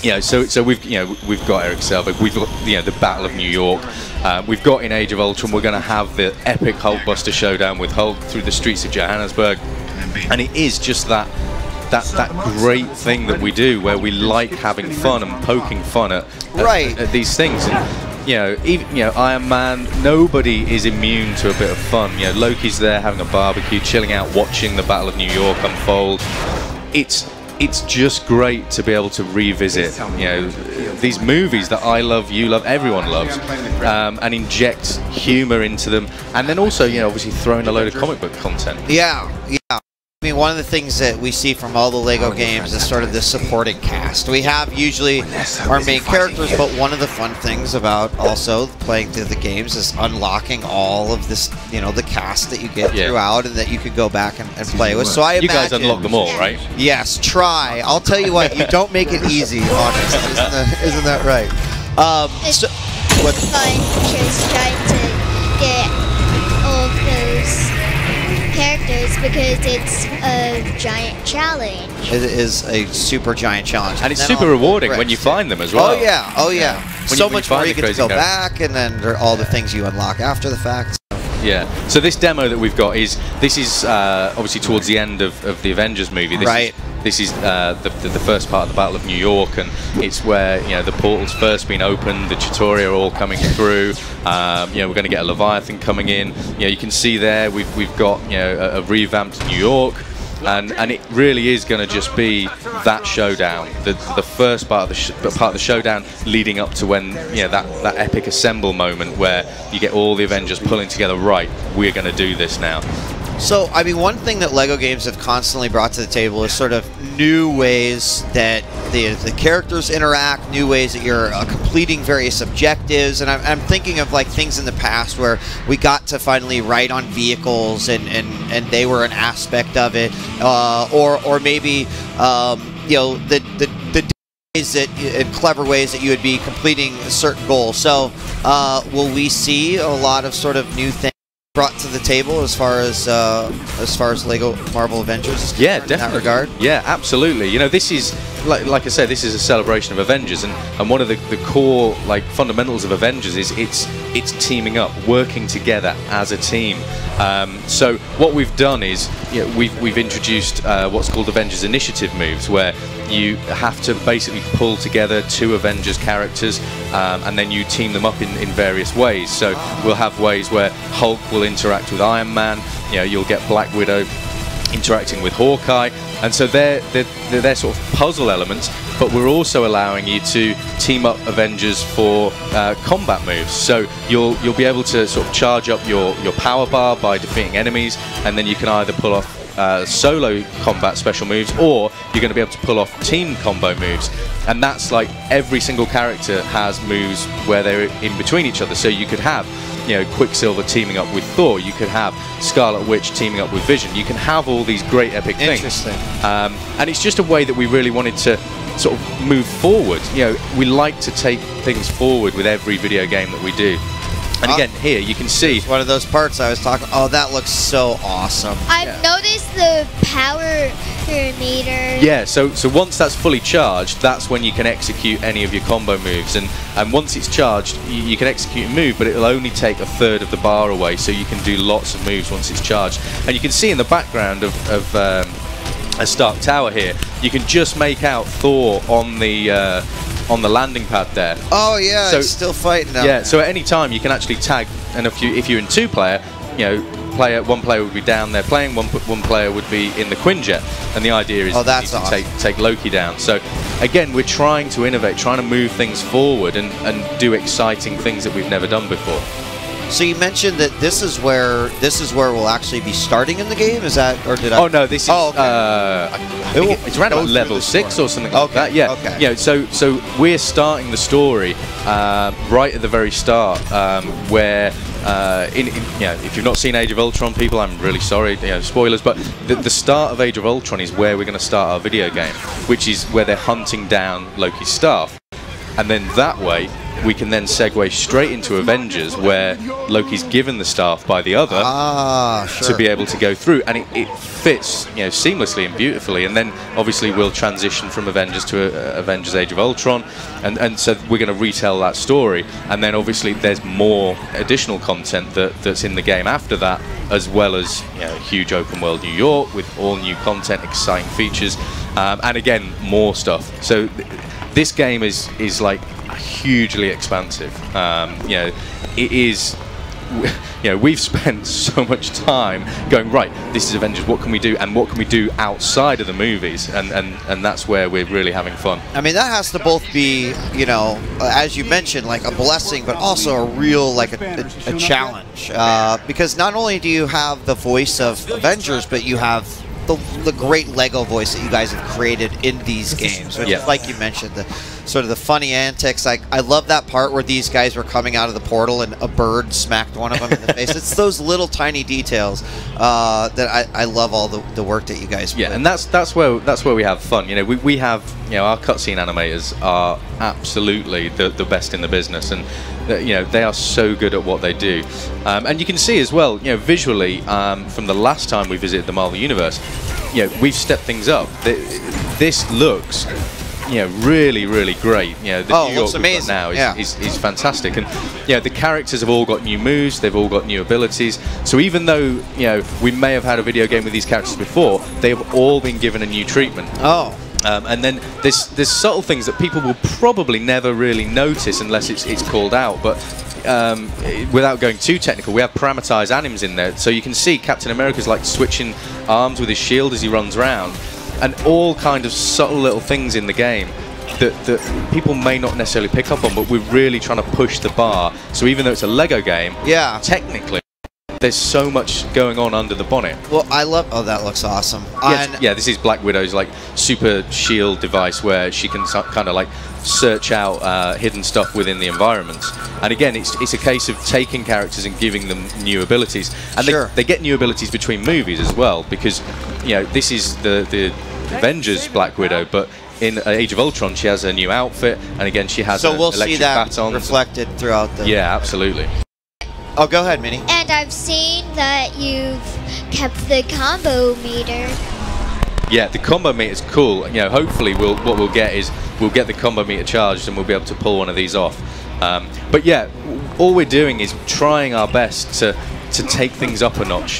So we've got Eric Selvig, we've got the Battle of New York, we've got in Age of Ultron we're going to have the epic Hulkbuster showdown with Hulk through the streets of Johannesburg, and it is just that great thing that we do where we like having fun and poking fun at these things. And even Iron Man, nobody is immune to a bit of fun. Loki's there having a barbecue, chilling out, watching the Battle of New York unfold. It's just great to be able to revisit these movies that I love, you love, everyone loves, and inject humor into them, and then also obviously throw in a load of comic book content. Yeah. I mean, one of the things that we see from all the LEGO games is sort of the supporting cast. We have usually our main characters, but one of the fun things about also playing through the games is unlocking all of this, the cast that you get throughout and that you can go back and play with. So I imagine... You guys unlock them all, right? Yes, try. I'll tell you what, you don't make it easy, honest. Isn't that right? It's fun just trying to get all of those characters because it's a giant challenge. It is a super giant challenge. And it's super rewarding when you find them as well. Oh yeah. So much more you get to go back, and then there are all the things you unlock after the fact. Yeah. So this demo that we've got is obviously towards the end of the Avengers movie. This is the first part of the Battle of New York, and it's where the portal's first been opened, the Chitauri are all coming through. We're going to get a Leviathan coming in. You can see there we've got a revamped New York, and it really is going to just be that showdown, the first part of the showdown leading up to when that epic assemble moment where you get all the Avengers pulling together. Right, we're going to do this now. So, I mean, one thing that LEGO games have constantly brought to the table is sort of new ways that the characters interact, new ways that you're completing various objectives, and I'm thinking of like things in the past where we got to finally ride on vehicles and they were an aspect of it, or maybe the ways that in clever ways that you would be completing a certain goal. So, will we see a lot of sort of new things brought to the table as far as Lego Marvel Avengers? Yeah, definitely. In that regard? Yeah, absolutely. This is like I said, this is a celebration of Avengers, and one of the core fundamentals of Avengers is it's teaming up, working together as a team. So what we've done is we've introduced what's called Avengers Initiative moves, where you have to basically pull together 2 Avengers characters, and then you team them up in various ways. So we'll have ways where Hulk will interact with Iron Man. You'll get Black Widow interacting with Hawkeye, and so they're sort of puzzle elements, but we're also allowing you to team up Avengers for combat moves. So you'll be able to sort of charge up your power bar by defeating enemies, and then you can either pull off solo combat special moves, or you're going to be able to pull off team combo moves. And that's like every single character has moves where they're in between each other. So you could have Quicksilver teaming up with Thor, you could have Scarlet Witch teaming up with Vision, you can have all these great epic things. Interesting. And it's just a way that we really wanted to sort of move forward. We like to take things forward with every video game that we do. And again, here you can see one of those parts I was talking. Oh, that looks so awesome. I've noticed the power meter. Yeah, so once that's fully charged, that's when you can execute any of your combo moves. And once it's charged, you can execute a move, but it'll only take 1/3 of the bar away, so you can do lots of moves once it's charged. And you can see in the background of a Stark Tower here, you can just make out Thor on the landing pad there. Oh yeah, so, it's still fighting out there. So at any time you can actually tag, and if you're in 2-player, one player would be down there playing, one player would be in the Quinjet, and the idea is to take Loki down. So again, we're trying to innovate, trying to move things forward and do exciting things that we've never done before. So you mentioned that this is where we'll actually be starting in the game. Is that, or did I? Oh no, this is. Oh, okay. I think it's around about level 6 or something like that. Yeah. Okay. So we're starting the story right at the very start, where if you've not seen Age of Ultron, people, I'm really sorry. Spoilers, but the start of Age of Ultron is where we're going to start our video game, which is where they're hunting down Loki's staff. And then that way, we can then segue straight into Avengers, where Loki's given the staff by the other to be able to go through, and it fits, you know, seamlessly and beautifully. And then obviously we'll transition from Avengers to Avengers Age of Ultron, and so we're going to retell that story. And then obviously there's more additional content that's in the game after that, as well as, you know, huge open world New York with all new content, exciting features, and again more stuff. So this game is like hugely expansive. You know, it is. You know, we've spent so much time going, right, this is Avengers, what can we do, and what can we do outside of the movies, and that's where we're really having fun. I mean, that has to both be, you know, as you mentioned, like a blessing, but also a real, like a challenge, because not only do you have the voice of Avengers, but you have the great Lego voice that you guys have created in these games, which is, like you mentioned, the sort of the funny antics. I love that part where these guys were coming out of the portal and a bird smacked one of them in the face. It's those little tiny details that I love all the work that you guys put. Yeah, and that's where we have fun. You know, we have, you know, our cutscene animators are absolutely the best in the business, and you know, they are so good at what they do. And you can see as well, you know, visually, from the last time we visited the Marvel Universe, you know, we've stepped things up. This looks, you know, really, really great. You know, the New York we've got now is fantastic, and you know, the characters have all got new moves, they've all got new abilities. So even though, you know, we may have had a video game with these characters before, they have all been given a new treatment. And then there's subtle things that people will probably never really notice unless it's called out. But without going too technical, we have parameterized animes in there, so you can see Captain America's like switching arms with his shield as he runs around, and all kind of subtle little things in the game that people may not necessarily pick up on, but we're really trying to push the bar. So even though it's a Lego game, technically there's so much going on under the bonnet. Well, I love. Oh, that looks awesome. Yeah, this is Black Widow's like super shield device, where she can kind of like search out hidden stuff within the environment. And again, it's a case of taking characters and giving them new abilities, and they get new abilities between movies as well, because, you know, this is the Avengers Black Widow, but in Age of Ultron she has a new outfit, and again she has we'll electric see that batons reflected throughout the. Yeah, absolutely. Oh, go ahead, Minnie. And I've seen that you've kept the combo meter. Yeah, the combo meter is cool. You know, hopefully what we'll get is we'll get the combo meter charged and we'll be able to pull one of these off. But yeah, all we're doing is trying our best to take things up a notch.